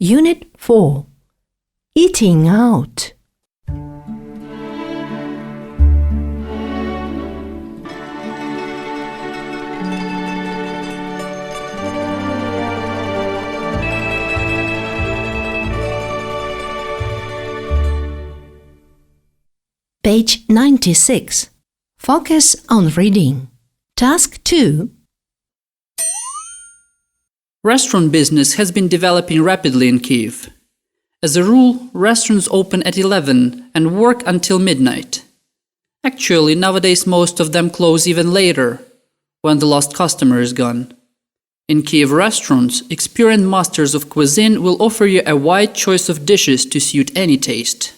Unit 4. Eating out. Page 96. Focus on reading. Task 2. Restaurant business has been developing rapidly in Kiev. As a rule, restaurants open at 11 and work until midnight. Actually, nowadays most of them close even later, when the last customer is gone. In Kiev restaurants, experienced masters of cuisine will offer you a wide choice of dishes to suit any taste.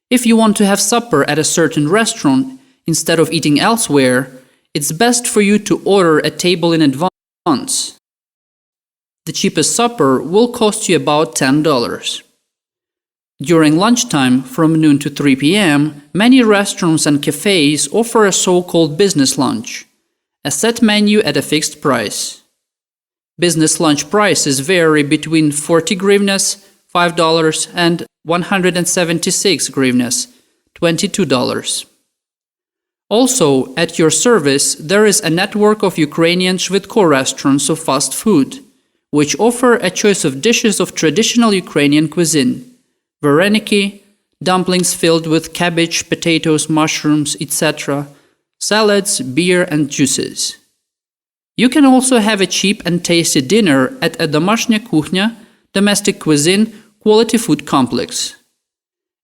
If you want to have supper at a certain restaurant instead of eating elsewhere, it's best for you to order a table in advance. The cheapest supper will cost you about $10. During lunchtime, from noon to 3 p.m., many restaurants and cafes offer a so-called business lunch, a set menu at a fixed price. Business lunch prices vary between 40 hryvnias, $5, and 176 hryvnias, $22. Also, at your service, there is a network of Ukrainian Shvidko restaurants of fast food, which offer a choice of dishes of traditional Ukrainian cuisine: vareniki, dumplings filled with cabbage, potatoes, mushrooms, etc., salads, beer, and juices. You can also have a cheap and tasty dinner at a Domashnya Kuchnia, domestic cuisine, quality food complex.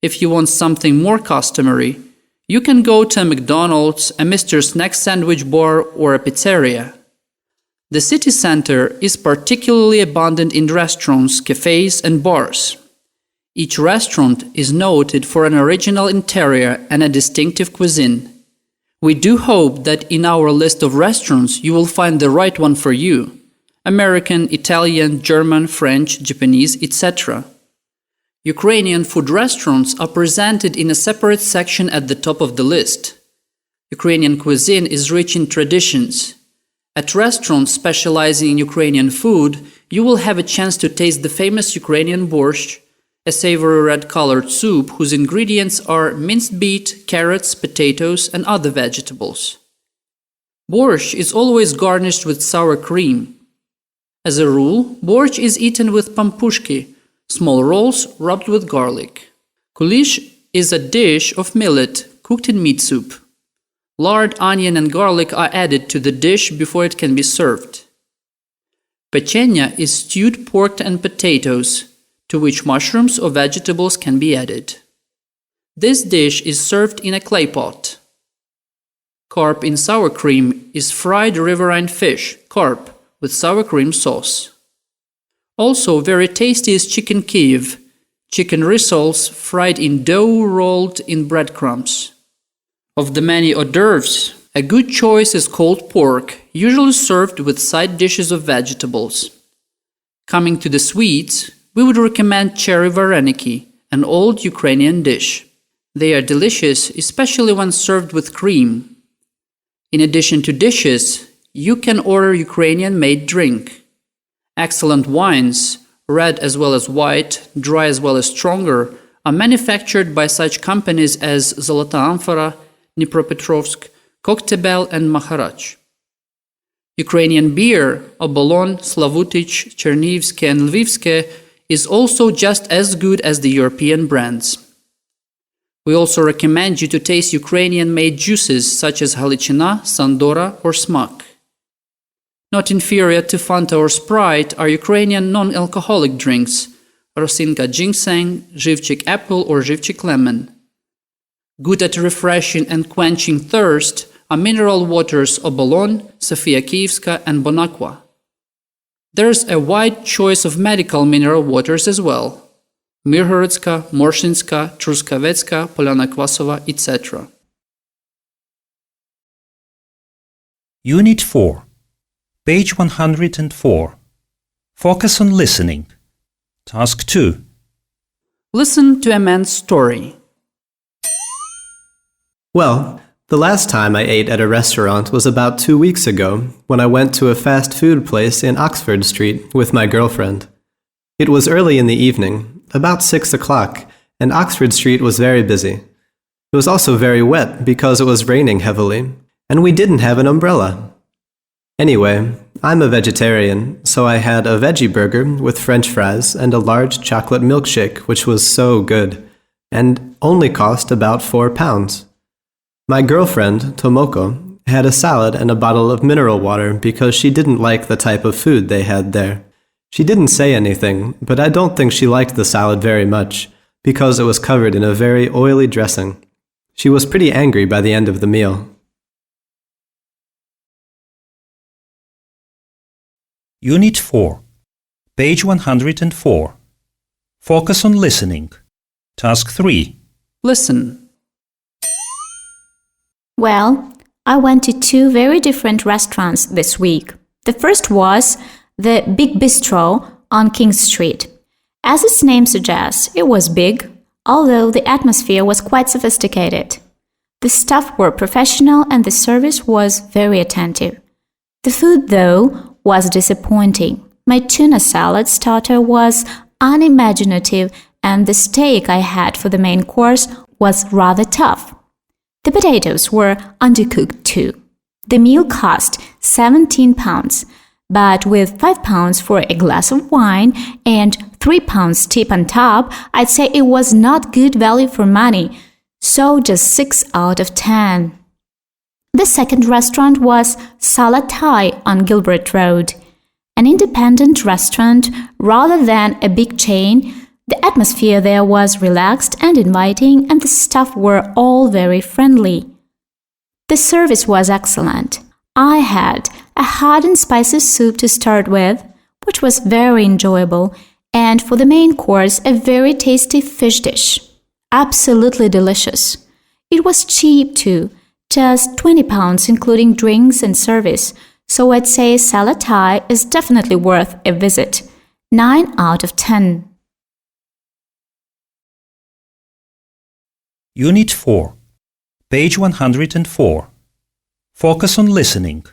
If you want something more customary, you can go to a McDonald's, a Mr. Snack sandwich bar, or a pizzeria. The city center is particularly abundant in restaurants, cafes, and bars. Each restaurant is noted for an original interior and a distinctive cuisine. We do hope that in our list of restaurants you will find the right one for you: American, Italian, German, French, Japanese, etc. Ukrainian food restaurants are presented in a separate section at the top of the list. Ukrainian cuisine is rich in traditions. At restaurants specializing in Ukrainian food, you will have a chance to taste the famous Ukrainian borscht, a savory red-colored soup whose ingredients are minced beet, carrots, potatoes, and other vegetables. Borscht is always garnished with sour cream. As a rule, borscht is eaten with pampushki, small rolls rubbed with garlic. Kulish is a dish of millet cooked in meat soup. Lard, onion, and garlic are added to the dish before it can be served. Pechenya is stewed pork and potatoes, to which mushrooms or vegetables can be added. This dish is served in a clay pot. Carp in sour cream is fried riverine fish, carp, with sour cream sauce. Also very tasty is chicken Kiev, chicken rissoles fried in dough rolled in breadcrumbs. Of the many hors d'oeuvres, a good choice is cold pork, usually served with side dishes of vegetables. Coming to the sweets, we would recommend cherry vareniki, an old Ukrainian dish. They are delicious, especially when served with cream. In addition to dishes, you can order Ukrainian-made drink. Excellent wines, red as well as white, dry as well as stronger, are manufactured by such companies as Zolota Amphora, Dnipropetrovsk, Koktebel, and Maharach. Ukrainian beer, Obolon, Slavutich, Chernivske, and Lvivske, is also just as good as the European brands. We also recommend you to taste Ukrainian-made juices such as Halichina, Sandora, or Smak. Not inferior to Fanta or Sprite are Ukrainian non-alcoholic drinks: Rosinka ginseng, Zhivchik apple, or Zhivchik lemon. Good at refreshing and quenching thirst are mineral waters Obolon, Sofia Kievska, and Bonaqua. There's a wide choice of medical mineral waters as well: Mirhorodska, Morshinska, Truskavetska, Polyana Kvasova, etc. Unit 4. Page 104. Focus on listening. Task 2. Listen to a man's story. Well, the last time I ate at a restaurant was about 2 weeks ago, when I went to a fast food place in Oxford Street with my girlfriend. It was early in the evening, about 6 o'clock, and Oxford Street was very busy. It was also very wet because it was raining heavily, and we didn't have an umbrella. Anyway, I'm a vegetarian, so I had a veggie burger with French fries and a large chocolate milkshake, which was so good, and only cost about £4. My girlfriend, Tomoko, had a salad and a bottle of mineral water because she didn't like the type of food they had there. She didn't say anything, but I don't think she liked the salad very much, because it was covered in a very oily dressing. She was pretty angry by the end of the meal. Unit 4, page 104. Focus on listening. Task 3. Listen. Well, I went to two very different restaurants this week. The first was the Big Bistro on King Street. As its name suggests, it was big, although the atmosphere was quite sophisticated. The staff were professional and the service was very attentive. The food, though, was disappointing. My tuna salad starter was unimaginative and the steak I had for the main course was rather tough. The potatoes were undercooked too. The meal cost £17, but with £5 for a glass of wine and £3 tip on top, I'd say it was not good value for money, so just 6 out of 10. The second restaurant was Salad Thai on Gilbert Road. An independent restaurant rather than a big chain, the atmosphere there was relaxed and inviting and the staff were all very friendly. The service was excellent. I had a hot and spicy soup to start with, which was very enjoyable, and for the main course a very tasty fish dish. Absolutely delicious. It was cheap too. Just £20 including drinks and service, so I'd say Salad Thai is definitely worth a visit. 9 out of 10. Unit 4, page 104. Focus on listening.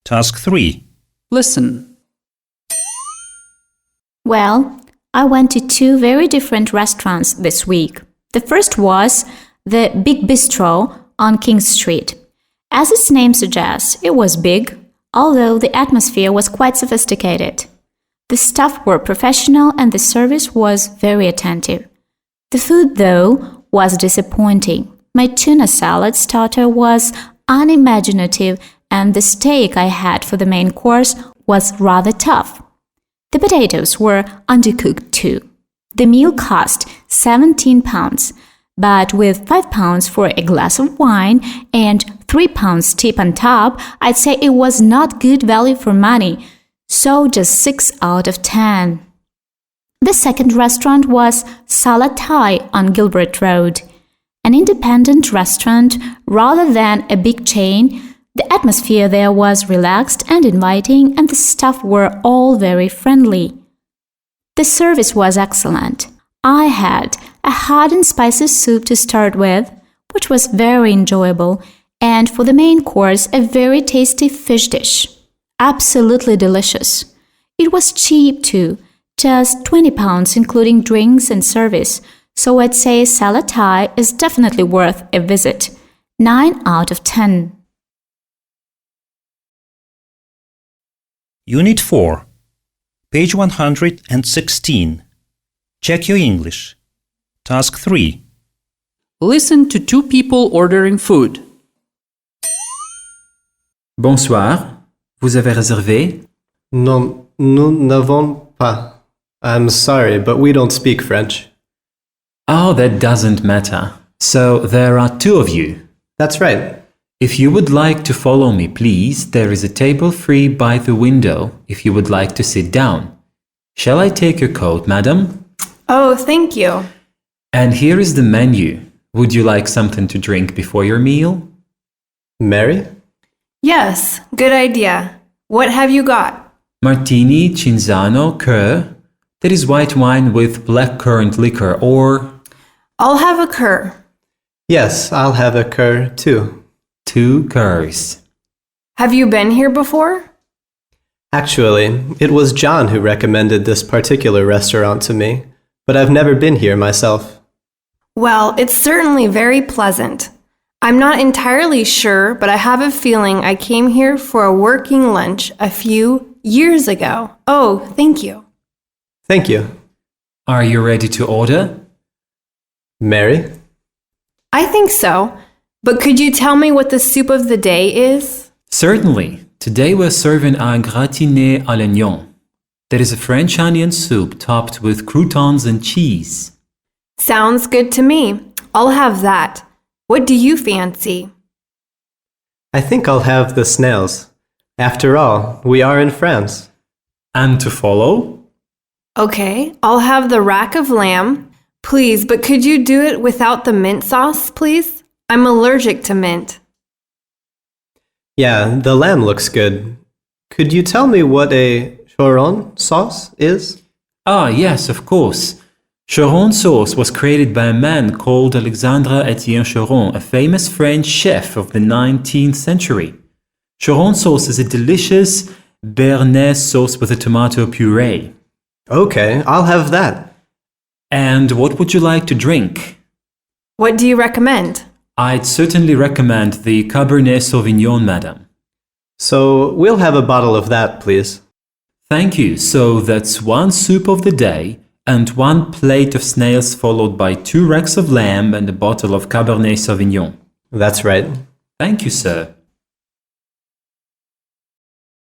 Task 3. Listen. Well, I went to two very different restaurants this week. The first was the Big Bistro on King Street. As its name suggests, it was big, although the atmosphere was quite sophisticated. The staff were professional and the service was very attentive. The food, though, was disappointing. My tuna salad starter was unimaginative and the steak I had for the main course was rather tough. The potatoes were undercooked too. The meal cost £17, but with £5 for a glass of wine and £3 tip on top, I'd say it was not good value for money, so just 6 out of 10. The second restaurant was Salad Thai on Gilbert Road. An independent restaurant rather than a big chain, the atmosphere there was relaxed and inviting and the staff were all very friendly. The service was excellent. I had a hot and spicy soup to start with, which was very enjoyable, and for the main course a very tasty fish dish. Absolutely delicious. It was cheap too, just £20 including drinks and service, so I'd say Salad Thai is definitely worth a visit. 9 out of 10. Unit 4, page 116. Check your English. Task 3. Listen to two people ordering food. Bonsoir, vous avez réservé? Non, nous n'avons pas. I'm sorry, but we don't speak French. Oh, that doesn't matter. So there are two of you. That's right. If you would like to follow me, please, there is a table free by the window if you would like to sit down. Shall I take your coat, madam? Oh, thank you. And here is the menu. Would you like something to drink before your meal? Mary? Yes, good idea. What have you got? Martini, Cinzano, Cur. That is white wine with blackcurrant liquor, or... I'll have a cur. Yes, I'll have a cur too. 2 curs. Have you been here before? Actually, it was John who recommended this particular restaurant to me, but I've never been here myself. Well, it's certainly very pleasant. I'm not entirely sure, but I have a feeling I came here for a working lunch a few years ago. Oh, thank you. Thank you. Are you ready to order? Mary? I think so, but could you tell me what the soup of the day is? Certainly. Today we're serving un gratiné à l'oignon. That is a French onion soup topped with croutons and cheese. Sounds good to me. I'll have that. What do you fancy? I think I'll have the snails. After all, we are in France. And to follow? Okay, I'll have the rack of lamb. Please, but could you do it without the mint sauce, please? I'm allergic to mint. Yeah, the lamb looks good. Could you tell me what a choron sauce is? Ah, yes, of course. Choron sauce was created by a man called Alexandre Etienne Choron, a famous French chef of the 19th century. Choron sauce is a delicious béarnaise sauce with a tomato puree. Okay, I'll have that. And what would you like to drink? What do you recommend? I'd certainly recommend the Cabernet Sauvignon, madam. So, we'll have a bottle of that, please. Thank you. So that's one soup of the day and one plate of snails followed by 2 racks of lamb and a bottle of Cabernet Sauvignon. That's right. Thank you, sir.